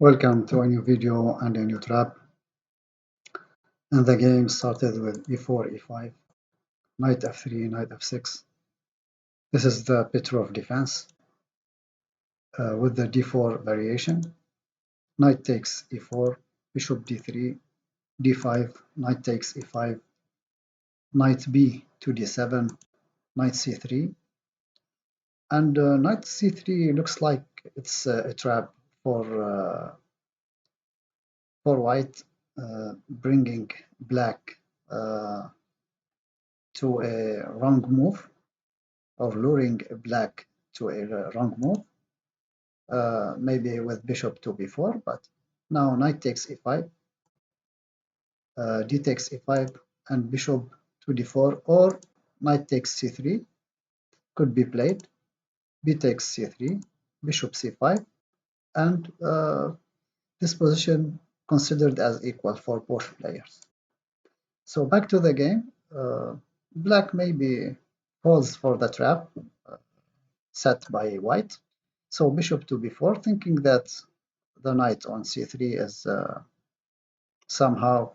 Welcome to a new video and a new trap. And the game started with e4, e5, knight f3, knight f6. This is the Petroff Defence with the d4 variation. Knight takes e4, bishop d3, d5, knight takes e5, knight b to d7, knight c3. And knight c3 looks like it's a trap for white, bringing black to a wrong move, or luring black to a wrong move, maybe with bishop to b4, but now knight takes e5, d takes e5, and bishop to d4, or knight takes c3 could be played, b takes c3, bishop c5, and this position considered as equal for both players. So back to the game, black maybe falls for the trap set by white. So bishop to b4, thinking that the knight on c3 is somehow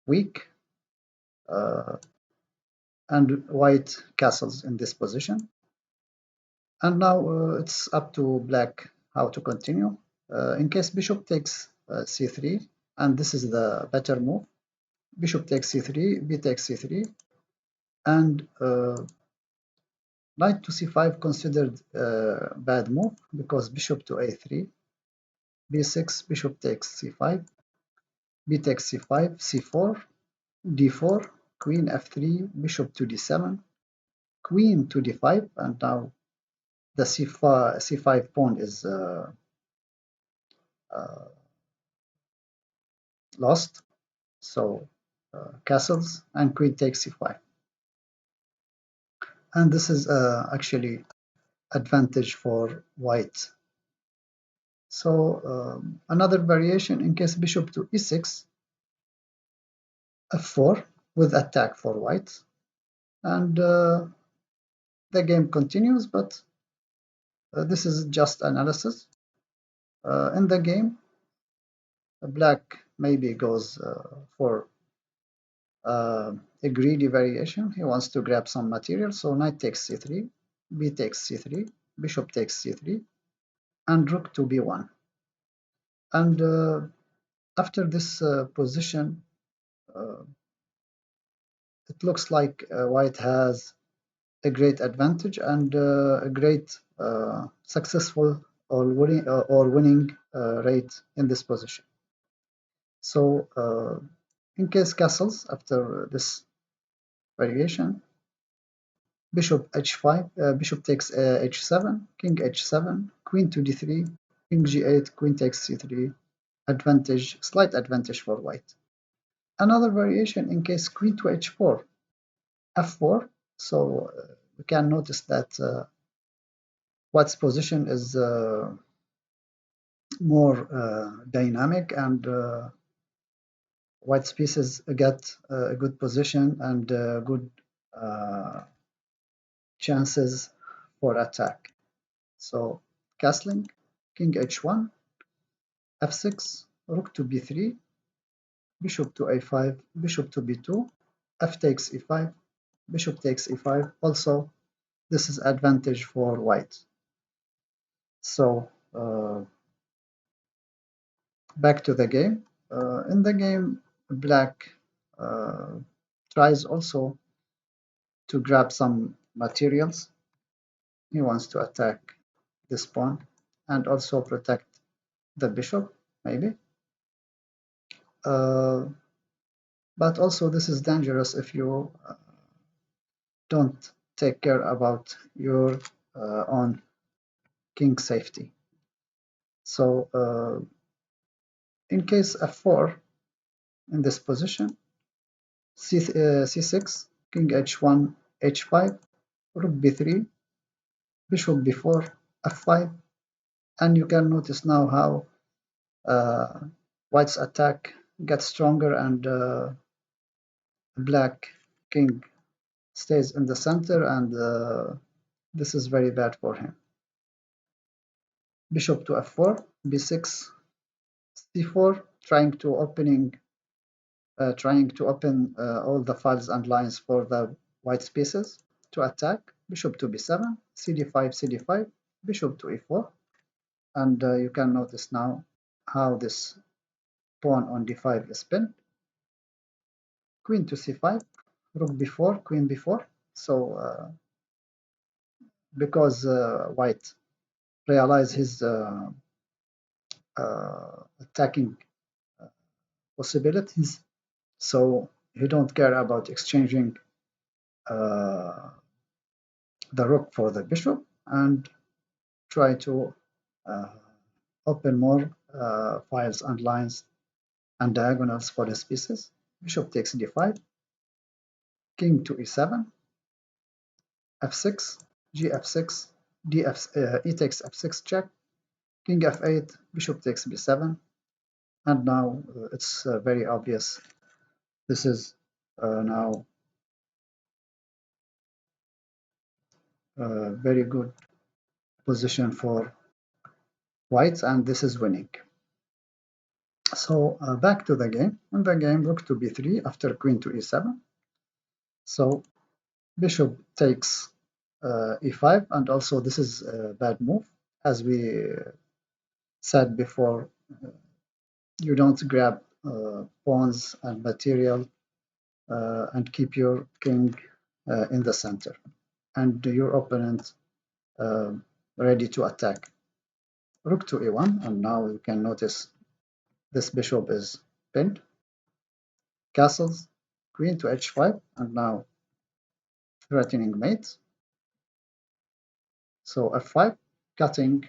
weak, and white castles in this position. And now it's up to black how to continue. In case bishop takes c3, and this is the better move, bishop takes c3, b takes c3, and knight to c5 considered a bad move because bishop to a3, b6, bishop takes c5, b takes c5, c4, d4, queen f3, bishop to d7, queen to d5, and now the c5 pawn is lost. So castles, and queen takes c5. And this is actually advantage for white. So another variation, in case bishop to e6, f4 with attack for white, and the game continues, but this is just analysis. In the game, black maybe goes for a greedy variation. He wants to grab some material, so knight takes c3, b takes c3, bishop takes c3, and rook to b1. And after this position, it looks like white has a great advantage and a great successful or winning rate in this position. So in case castles after this variation, bishop h5, bishop takes h7, king h7, queen to d3, king g8, queen takes c3, advantage, slight advantage for white. Another variation, in case queen to h4, f4, so we can notice that white's position is more dynamic, and white's pieces get a good position and good chances for attack. So castling, king h1, f6, rook to b3, bishop to a5, bishop to b2, f takes e5, bishop takes e5. Also, this is advantage for white. So back to the game. In the game, black tries also to grab some materials. He wants to attack this pawn and also protect the bishop, maybe. But also this is dangerous if you don't take care about your own king safety. So in case f4, in this position, c6, king h1, h5, rook b3, bishop b4, f5, and you can notice now how white's attack gets stronger, and black king stays in the center, and this is very bad for him. Bishop to f4, b6, c4, trying to open all the files and lines for the white spaces to attack. Bishop to b7, cd5, cd5, bishop to e4, and you can notice now how this pawn on d5 is pinned. Queen to c5, rook b4, queen b4. So because white realize his attacking possibilities, so he don't care about exchanging the rook for the bishop and try to uh, open more files and lines and diagonals for his pieces. Bishop takes d5, king to e7, f6, gf6, e takes f6 check, king f8, bishop takes b7, and now it's very obvious. This is now a very good position for white, and this is winning. So back to the game. In the game, rook to b3 after queen to e7. So bishop takes e5, and also this is a bad move. As we said before, you don't grab pawns and material and keep your king in the center, and your opponent ready to attack. Rook to e1, and now you can notice this bishop is pinned. Castles, queen to h5, and now threatening mate. So f5, cutting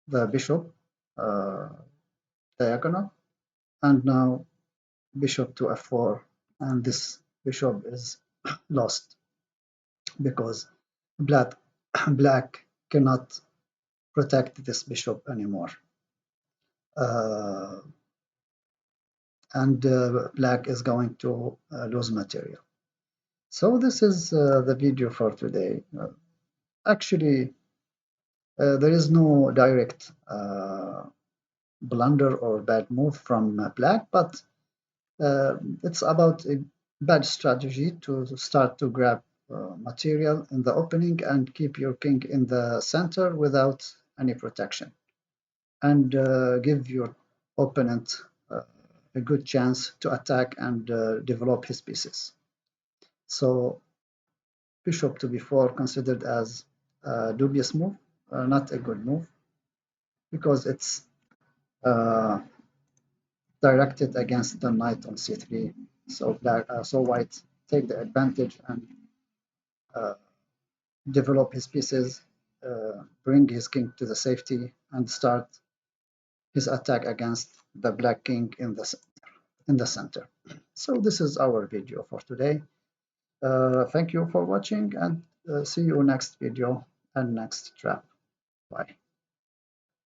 the bishop diagonal, and now bishop to f4, and this bishop is lost because black black cannot protect this bishop anymore, and black is going to lose material. So this is the video for today. Actually, there is no direct blunder or bad move from black, but it's about a bad strategy to start to grab material in the opening and keep your king in the center without any protection, and give your opponent a good chance to attack and develop his pieces. So bishop to b4 considered as a dubious move, not a good move, because it's directed against the knight on c3. So so white take the advantage and develop his pieces, bring his king to the safety, and start his attack against the black king in the center. So this is our video for today. Thank you for watching, and see you next video and next trap. Bye.